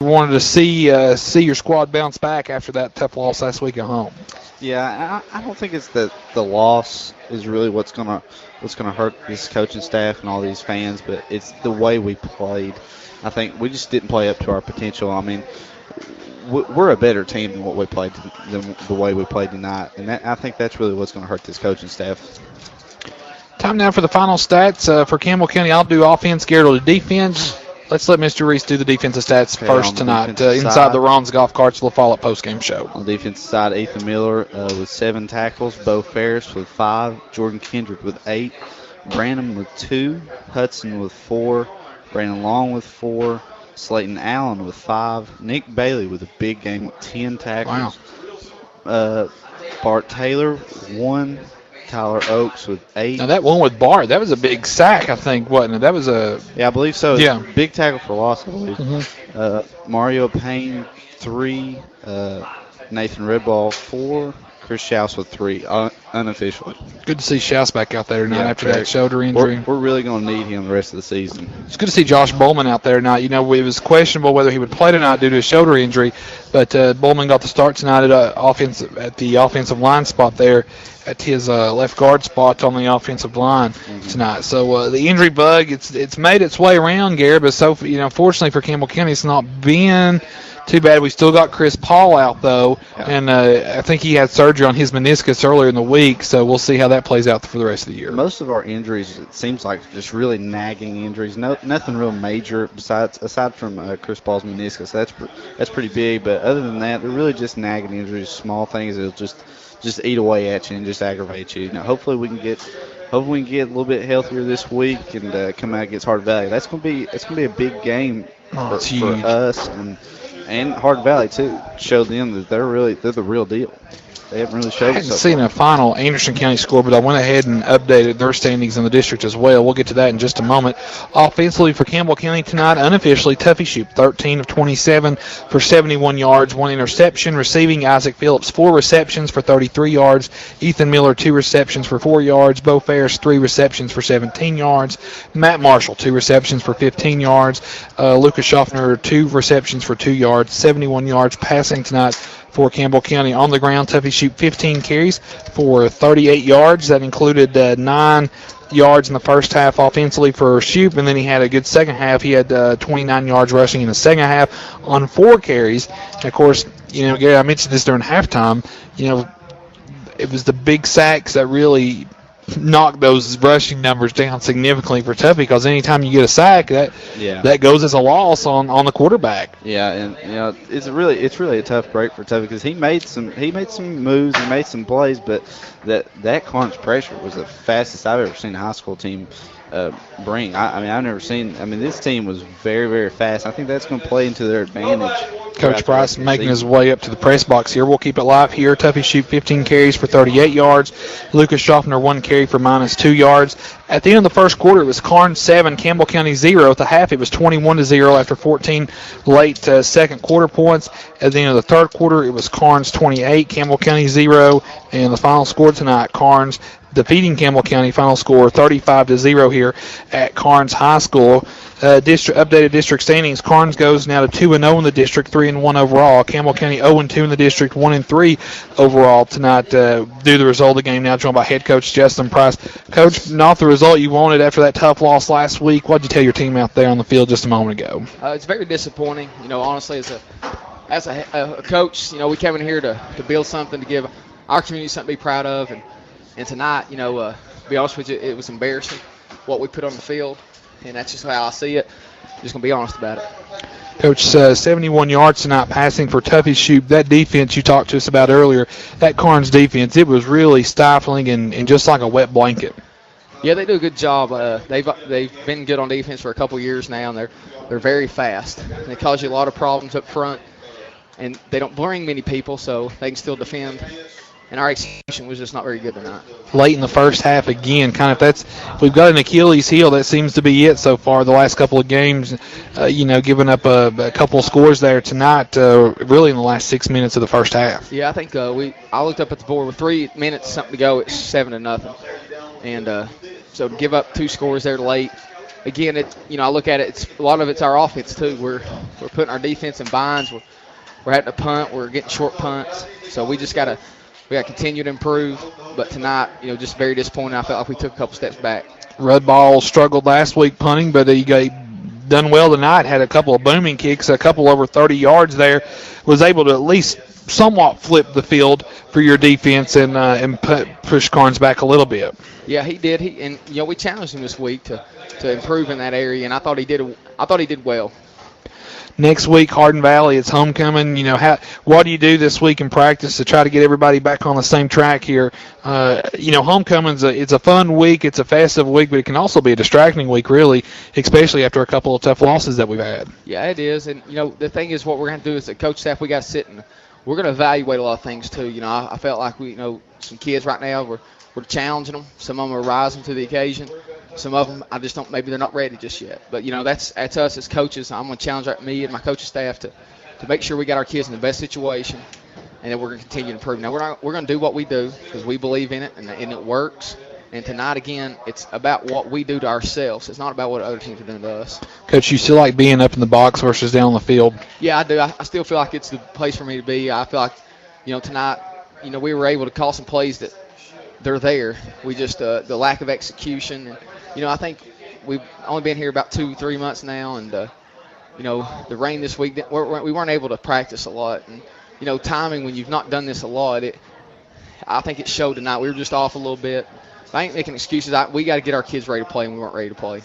wanted to see your squad bounce back after that tough loss last week at home. Yeah, I don't think it's that the loss is really what's gonna hurt this coaching staff and all these fans, but it's the way we played. I think we just didn't play up to our potential. I mean, we're a better team than what we played than the way we played tonight, and I think that's really what's going to hurt this coaching staff. Time now for the final stats for Campbell County. I'll do offense, Garrett will do defense. Let's let Mr. Reese do the defensive stats first tonight. Inside the Ron's Golf Carts, we'll follow up post-game show. On the defensive side, Ethan Miller with 7 tackles, Bo Ferris with 5, Jordan Kendrick with 8, Brandon with 2, Hudson with 4, Brandon Long with 4, Slayton Allen with 5, Nick Bailey with a big game with 10 tackles. Wow. Bart Taylor 1, Tyler Oakes with 8. Now that one with Bart, that was a big sack, I think, wasn't it? That was I believe so. Yeah. Big tackle for loss, I believe. Mm-hmm. Mario Payne 3, Nathan Redball 4, Chris Schaus with 3, unofficially. Good to see Schaus back out there tonight after that shoulder injury. We're really going to need him the rest of the season. It's good to see Josh Bowman out there tonight. You know, it was questionable whether he would play tonight due to a shoulder injury, but Bowman got the start tonight at the offensive line spot there at his left guard spot on the offensive line tonight. So the injury bug, it's made its way around, Garrett, but fortunately for Campbell County, it's not been too bad. We still got Chris Paul out, though, and I think he had surgery on his meniscus earlier in the week, so we'll see how that plays out for the rest of the year. Most of our injuries, it seems like just really nagging injuries. Nothing real major aside from Chris Paul's meniscus. That's pretty big, but other than that, they're really just nagging injuries, small things that'll just eat away at you and just aggravate you. Now, hopefully we can get a little bit healthier this week and come out against Hard Valley. That's gonna be a big game for us and Hard Valley too. Show them that they're the real deal. They haven't really showed it. I hadn't seen a final Anderson County score, but I went ahead and updated their standings in the district as well. We'll get to that in just a moment. Offensively for Campbell County tonight, unofficially, Tuffy Shoop, 13 of 27 for 71 yards, 1 interception. Receiving, Isaac Phillips, 4 receptions for 33 yards. Ethan Miller, 2 receptions for 4 yards. Bo Ferris, 3 receptions for 17 yards. Matt Marshall, 2 receptions for 15 yards. Lucas Schaffner, 2 receptions for 2 yards. 71 yards passing tonight for Campbell County. On the ground, Tuffy Shoop 15 carries for 38 yards. That included 9 yards in the first half offensively for Shoop, and then he had a good second half. He had 29 yards rushing in the second half on 4 carries. And of course, Gary, I mentioned this during halftime. It was the big sacks that really knock those rushing numbers down significantly for Tuffy, because anytime you get a sack, that goes as a loss on the quarterback. Yeah, and it's really a tough break for Tuffy because he made some moves, he made some plays, but that Karns pressure was the fastest I've ever seen a high school team bring. I've never seen. This team was very, very fast. I think that's going to play into their advantage. Coach Price making his way up to the press box here. We'll keep it live here. Tuffy Shoop 15 carries for 38 yards. Lucas Schaffner 1 carry for -2 yards. At the end of the first quarter, it was Karns 7, Campbell County 0. At the half, it was 21-0 after 14 late second quarter points. At the end of the third quarter, it was Karns 28, Campbell County 0. And the final score tonight, Karns defeating Campbell County. Final score 35-0 here at Karns High School. Updated district standings. Karns goes now to 2-0 in the district, 3-1 overall. Campbell County 0-2 in the district, 1-3 overall tonight. Due to the result of the game, now joined by head coach Justin Price. Coach, not the result you wanted after that tough loss last week. What did you tell your team out there on the field just a moment ago? It's very disappointing. Honestly, as a coach, we came in here to build something, to give our community something to be proud of, and tonight, to be honest with you, it was embarrassing what we put on the field. And that's just how I see it. Just going to be honest about it. Coach, 71 yards tonight passing for Tuffy Shoop. That defense you talked to us about earlier, that Karns defense, it was really stifling and just like a wet blanket. Yeah, they do a good job. They've been good on defense for a couple years now, and they're very fast. They cause you a lot of problems up front, and they don't bring many people, so they can still defend. And our execution was just not very good tonight. Late in the first half again, we've got an Achilles heel. That seems to be it so far the last couple of games. Giving up a couple of scores there tonight, really in the last 6 minutes of the first half. Yeah, I think I looked up at the board with 3 minutes something to go. It's 7-0, and so to give up 2 scores there late, again, I look at it. A lot of it's our offense too. We're putting our defense in binds. We're having to punt. We're getting short punts. So we got to continue to improve. But tonight, just very disappointing. I felt like we took a couple steps back. Red Ball struggled last week punting, but he done well tonight. Had a couple of booming kicks, a couple over 30 yards there. Was able to at least somewhat flip the field for your defense and push Karns back a little bit. Yeah, he did. We challenged him this week to improve in that area, and I thought he did well. Next week, Hardin Valley, it's homecoming. What do you do this week in practice to try to get everybody back on the same track here? Homecoming's it's a fun week, it's a festive week, but it can also be a distracting week, really, especially after a couple of tough losses that we've had. Yeah, it is, and the thing is, what we're going to do is the coach staff, we got to sit and we're going to evaluate a lot of things too. I felt like some kids right now we're challenging them. Some of them are rising to the occasion. Some of them, I just don't. Maybe they're not ready just yet. But that's us as coaches. I'm going to challenge me and my coaching staff to make sure we got our kids in the best situation, and then we're going to continue to improve. Now we're going to do what we do because we believe in it and it works. And tonight again, it's about what we do to ourselves. It's not about what other teams are doing to us. Coach, you still like being up in the box versus down on the field? Yeah, I do. I still feel like it's the place for me to be. I feel like tonight, we were able to call some plays that they're there. We just the lack of execution. And, I think we've only been here about 2-3 months now, and the rain this week, we weren't able to practice a lot. And timing, when you've not done this a lot, I think it showed tonight. We were just off a little bit. I ain't making excuses. We got to get our kids ready to play, and we weren't ready to play.